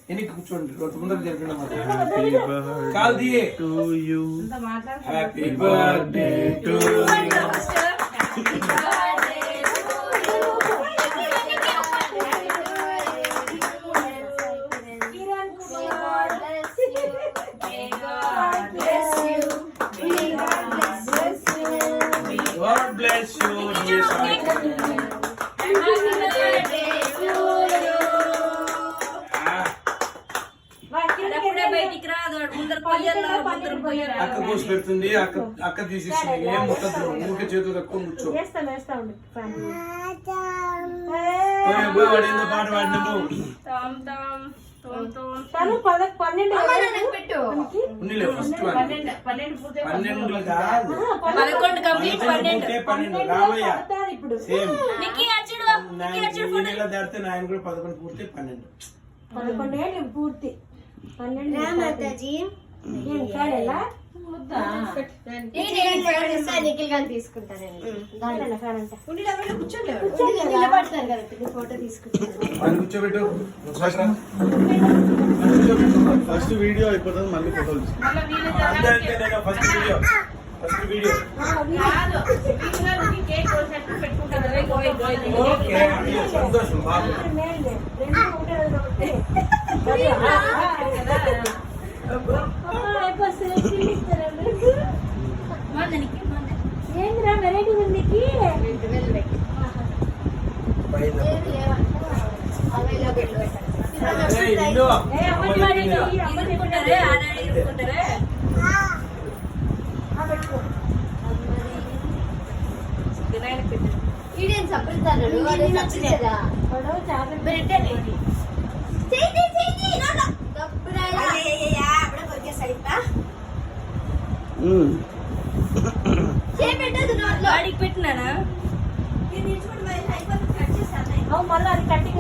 ఎనికి కూర్చోండి ముందర జరిపిన happy birthday to God bless you, dear son. అక్క కోసి పెడుతుంది అక్క తీసేస్తుంది ఏం ముట్టదు ఊరికే చేతులు తక్కువ కూర్చో వాడేందో పాట పాడినాము దాటితే నాయన కూడా 11 పూర్తి 12 పూర్తి 12 కూర్చోబెట్టు ఫస్ట్ వీడియో అయిపోతుంది మళ్ళీ ఫోటోలు ఫస్ట్ వీడియో సంతోషం బాబు ఏంద్రా వెరైటీ ఉంది పెట్టినానా మళ్ళీ అది కట్టింగ్